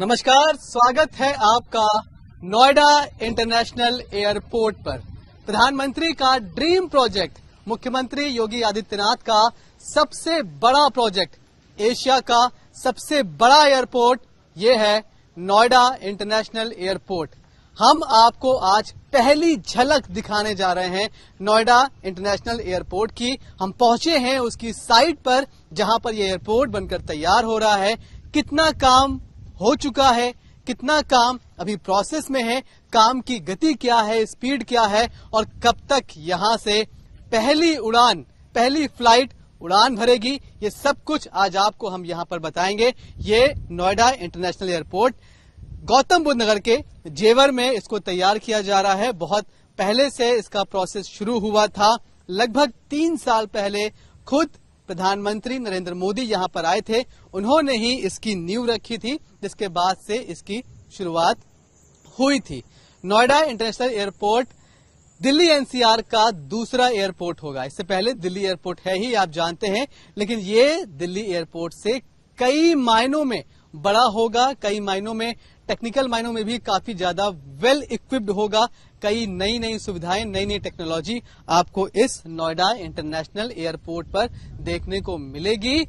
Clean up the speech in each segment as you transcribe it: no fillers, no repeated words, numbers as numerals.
नमस्कार, स्वागत है आपका नोएडा इंटरनेशनल एयरपोर्ट पर। प्रधानमंत्री का ड्रीम प्रोजेक्ट, मुख्यमंत्री योगी आदित्यनाथ का सबसे बड़ा प्रोजेक्ट, एशिया का सबसे बड़ा एयरपोर्ट, ये है नोएडा इंटरनेशनल एयरपोर्ट। हम आपको आज पहली झलक दिखाने जा रहे हैं नोएडा इंटरनेशनल एयरपोर्ट की। हम पहुंचे हैं उसकी साइट पर जहां पर यह एयरपोर्ट बनकर तैयार हो रहा है। कितना काम हो चुका है, कितना काम अभी प्रोसेस में है, काम की गति क्या है, स्पीड क्या है और कब तक यहां से पहली उड़ान, पहली फ्लाइट उड़ान भरेगी, ये सब कुछ आज आपको हम यहां पर बताएंगे। ये नोएडा इंटरनेशनल एयरपोर्ट गौतम बुद्ध नगर के जेवर में इसको तैयार किया जा रहा है। बहुत पहले से इसका प्रोसेस शुरू हुआ था। लगभग 3 साल पहले खुद प्रधानमंत्री नरेंद्र मोदी यहां पर आए थे, उन्होंने ही इसकी नींव रखी थी, जिसके बाद से इसकी शुरुआत हुई थी। Noida international airport Delhi NCR का दूसरा एयरपोर्ट होगा। इससे पहले दिल्ली एयरपोर्ट है ही, आप जानते हैं, लेकिन ये दिल्ली एयरपोर्ट से कई मायनों में बड़ा होगा, कई मायनों में, टेक्निकल मायनों में भी काफी ज्यादा वेल इक्विप्ड होगा। कई नई नई सुविधाएं, नई नई टेक्नोलॉजी आपको इस नोएडा इंटरनेशनल एयरपोर्ट पर देखने को मिलेगी।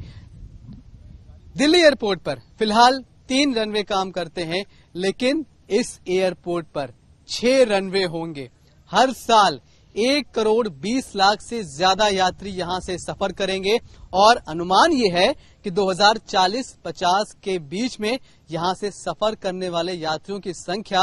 दिल्ली एयरपोर्ट पर फिलहाल 3 रनवे काम करते हैं, लेकिन इस एयरपोर्ट पर 6 रनवे होंगे। हर साल 1 करोड़ 20 लाख से ज्यादा यात्री यहां से सफर करेंगे और अनुमान यह है कि 2040-50 के बीच में यहां से सफर करने वाले यात्रियों की संख्या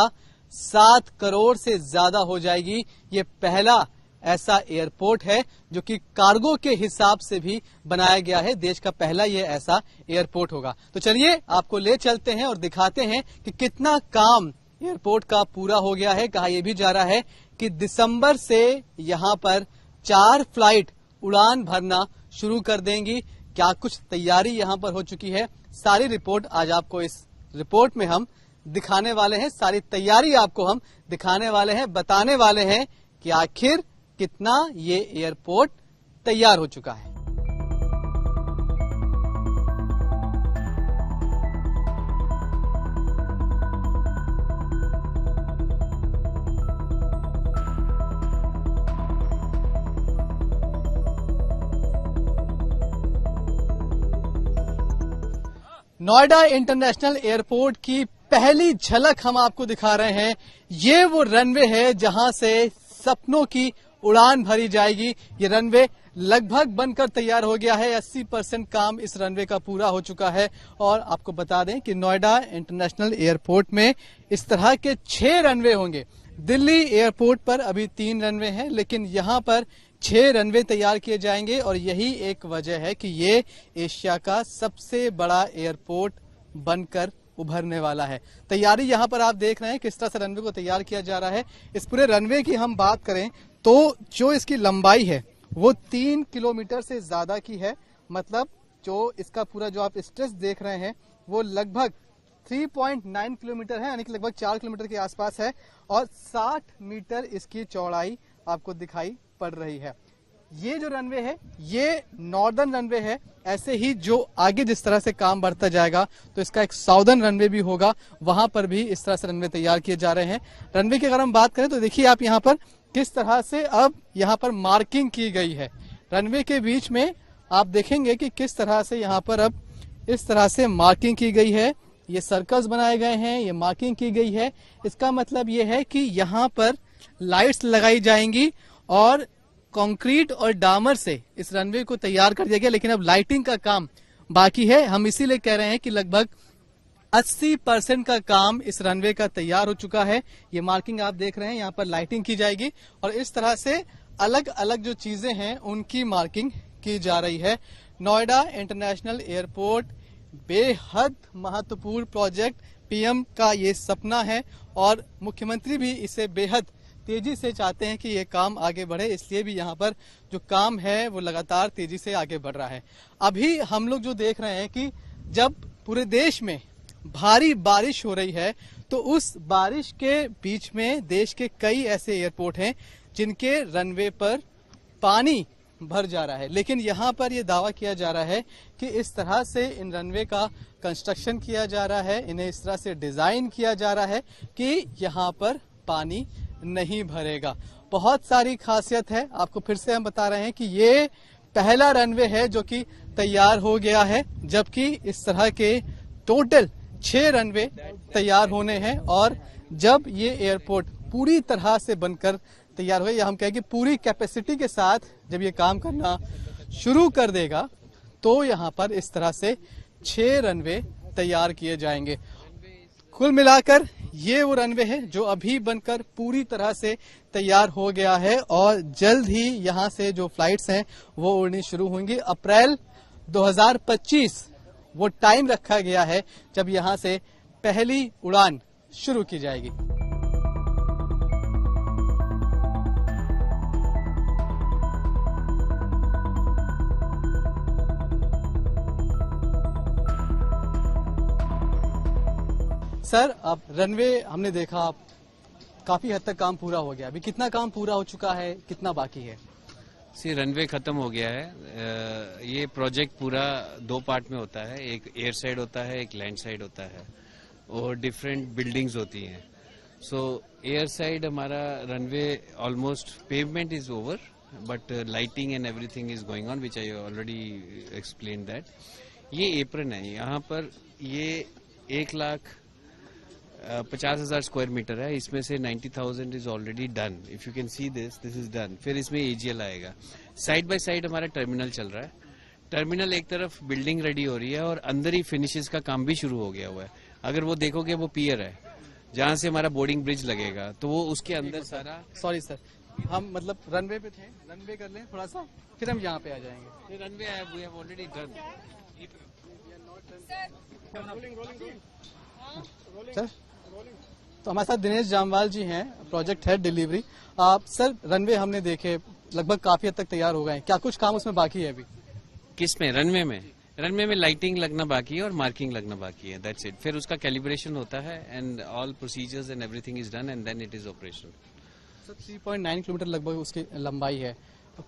7 करोड़ से ज्यादा हो जाएगी। ये पहला ऐसा एयरपोर्ट है जो कि कार्गो के हिसाब से भी बनाया गया है। देश का पहला ये ऐसा एयरपोर्ट होगा। तो चलिए आपको ले चलते हैं और दिखाते हैं कि कितना काम एयरपोर्ट का पूरा हो गया है। कहा यह भी जा रहा है कि दिसंबर से यहां पर 4 फ्लाइट उड़ान भरना शुरू कर देंगी। क्या कुछ तैयारी यहां पर हो चुकी है, सारी रिपोर्ट आज आपको इस रिपोर्ट में हम दिखाने वाले हैं। सारी तैयारी आपको हम दिखाने वाले हैं, बताने वाले हैं कि आखिर कितना ये एयरपोर्ट तैयार हो चुका है। नोएडा इंटरनेशनल एयरपोर्ट की पहली झलक हम आपको दिखा रहे हैं। ये वो रनवे है जहां से सपनों की उड़ान भरी जाएगी। ये रनवे लगभग बनकर तैयार हो गया है। 80% काम इस रनवे का पूरा हो चुका है। और आपको बता दें कि नोएडा इंटरनेशनल एयरपोर्ट में इस तरह के 6 रनवे होंगे। दिल्ली एयरपोर्ट पर अभी 3 रनवे हैं, लेकिन यहां पर 6 रनवे तैयार किए जाएंगे और यही एक वजह है कि ये एशिया का सबसे बड़ा एयरपोर्ट बनकर उभरने वाला है। तैयारी यहां पर आप देख रहे हैं किस तरह से रनवे को तैयार किया जा रहा है। इस पूरे रनवे की हम बात करें तो जो इसकी लंबाई है वो 3 किलोमीटर से ज्यादा की है। मतलब जो इसका पूरा जो आप स्ट्रेच देख रहे हैं वो लगभग 3.9 किलोमीटर है, यानी कि लगभग 4 किलोमीटर के आसपास है और 60 मीटर इसकी चौड़ाई आपको दिखाई पड़ रही है। ये जो रनवे है ये नॉर्दर्न रनवे है। ऐसे ही जो आगे जिस तरह से काम बढ़ता जाएगा तो इसका एक साउदर्न रनवे भी होगा, वहां पर भी इस तरह से रनवे तैयार किए जा रहे हैं। रनवे की अगर हम बात करें तो देखिए आप यहाँ पर किस तरह से अब यहाँ पर मार्किंग की गई है। रनवे के बीच में आप देखेंगे कि किस तरह से यहाँ पर अब इस तरह से मार्किंग की गई है। ये सर्कल्स बनाए गए हैं, ये मार्किंग की गई है। इसका मतलब ये है कि यहाँ पर लाइट्स लगाई जाएंगी और कंक्रीट और डामर से इस रनवे को तैयार कर दिया गया, लेकिन अब लाइटिंग का काम बाकी है। हम इसीलिए कह रहे हैं कि लगभग 80% का काम इस रनवे का तैयार हो चुका है। ये मार्किंग आप देख रहे हैं, यहाँ पर लाइटिंग की जाएगी और इस तरह से अलग अलग जो चीजें हैं उनकी मार्किंग की जा रही है। नोएडा इंटरनेशनल एयरपोर्ट बेहद महत्वपूर्ण प्रोजेक्ट, पीएम का ये सपना है और मुख्यमंत्री भी इसे बेहद तेजी से चाहते हैं कि ये काम आगे बढ़े, इसलिए भी यहाँ पर जो काम है वो लगातार तेजी से आगे बढ़ रहा है। अभी हम लोग जो देख रहे हैं कि जब पूरे देश में भारी बारिश हो रही है तो उस बारिश के बीच में देश के कई ऐसे एयरपोर्ट हैं जिनके रनवे पर पानी भर जा रहा है। लेकिन यहाँ पर ये दावा किया जा रहा है कि इस तरह से इन रनवे का कंस्ट्रक्शन किया जा रहा है, इन्हें इस तरह से डिजाइन किया जा रहा है कि यहाँ पर पानी नहीं भरेगा। बहुत सारी खासियत है। आपको फिर से हम बता रहे हैं कि ये पहला रनवे है जो कि तैयार हो गया है, जबकि इस तरह के टोटल 6 रनवे तैयार होने हैं। और जब ये एयरपोर्ट पूरी तरह से बनकर तैयार हो, या हम कहें कि पूरी कैपेसिटी के साथ जब ये काम करना शुरू कर देगा, तो यहाँ पर इस तरह से 6 रनवे तैयार किए जाएंगे। कुल मिलाकर ये वो रनवे है जो अभी बनकर पूरी तरह से तैयार हो गया है और जल्द ही यहाँ से जो फ्लाइट्स हैं वो उड़नी शुरू होंगी। अप्रैल 2025 वो टाइम रखा गया है जब यहाँ से पहली उड़ान शुरू की जाएगी। सर, अब रनवे हमने देखा काफी हद तक काम पूरा हो गया, अभी कितना काम पूरा हो चुका है, कितना बाकी है? रनवे खत्म हो गया है। ये प्रोजेक्ट पूरा 2 पार्ट में होता है, एक एयर साइड होता है, एक लैंड साइड होता है और डिफरेंट बिल्डिंग्स होती हैं। सो एयर साइड हमारा runway almost pavement is over, but lighting and everything is going on, which I already explain that. ये एप्रन है, यहाँ पर ये 1,50,000 स्क्वायर मीटर है, इसमें से 90,000 is already done. If you can see this is done. फिर इसमें एजीएल आएगा। साइड बाय साइड हमारा टर्मिनल चल रहा है। टर्मिनल एक तरफ बिल्डिंग रेडी हो रही है और अंदर ही फिनिशेस का काम भी शुरू हो गया हुआ है। अगर वो देखोगे वो पियर है जहां से हमारा बोर्डिंग ब्रिज लगेगा, तो वो उसके अंदर सारा। सॉरी सर, हम मतलब रनवे पे थे, रनवे कर लें थोड़ा सा, फिर हम यहाँ पे आ जाएंगे। Runway we have already done. Sir, तो हमारे साथ दिनेश जामवाल जी हैं, project head delivery. Sir, runway हमने देखे लगभग काफी हद तक तैयार हो गए हैं, क्या कुछ काम उसमें बाकी है अभी? किसमें? रनवे में? रनवे में लाइटिंग लगना बाकी है और मार्किंग लगना बाकी है, दैट्स इट। फिर उसका कैलिब्रेशन होता है and all procedures and everything is done and then it is operational. Sir, 3.9 kilometre लगभग उसकी लंबाई है।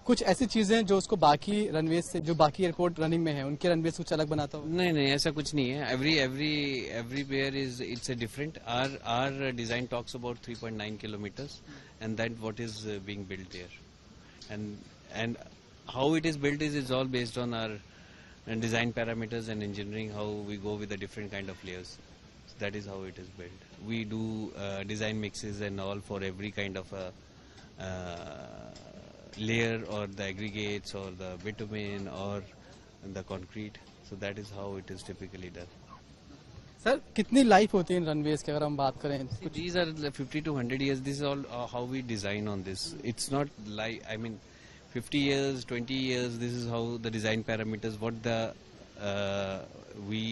कुछ ऐसी चीजें जो उसको बाकी रनवे से, जो बाकी एयरपोर्ट रनिंग में है, उनके रनवे से कुछ अलग बनाता हो? नहीं, ऐसा कुछ नहीं है। Everywhere is it's a different. Our design talks about 3.9 kilometres and that what is being built there and how it is built is all based on our design parameters and engineering, how we go with the different kind of layers. So that is how it is built. We do design mixes and all for every kind of a layer or the aggregates or the bitumen or the concrete. So that is how it is typically done. Sir, कितनी life होती है इन runways की अगर हम बात करें? These are 50 to 100 years. This is all how we design on this. It's not like, I mean, 50 years, 20 years, this is how the design parameters, what the we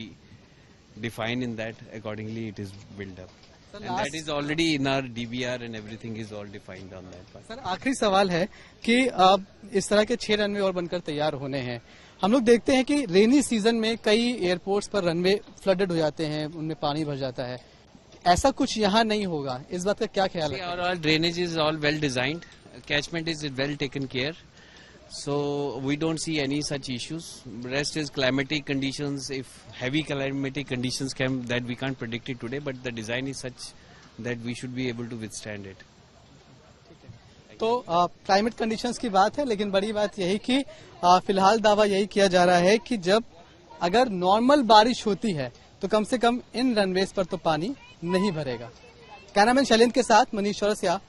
define in that, accordingly it is built up. Sir, and that is already in our DBR and everything is all defined on that part. Sir, आखिरी सवाल है कि अब इस तरह के 6 runway और बनकर तैयार होने हैं। हम लोग देखते हैं कि रेनी सीजन में कई एयरपोर्ट्स पर रनवे फ्लडेड हो जाते हैं, उनमें पानी भर जाता है। ऐसा कुछ यहाँ नहीं होगा, इस बात का क्या ख्याल है? Our drainage is all well designed, catchment is well taken care. So we don't see any such issues. Rest is climatic conditions. If heavy climatic conditions come, that we can't predict it today, but the design is such that we should be able to withstand it. तो climate conditions की बात है, लेकिन बड़ी बात यही कि फिलहाल दावा यही किया जा रहा है कि जब अगर नॉर्मल बारिश होती है तो कम से कम इन रनवेज पर तो पानी नहीं भरेगा। कैमरामैन शैलेंद्र के साथ मनीष चौरसिया,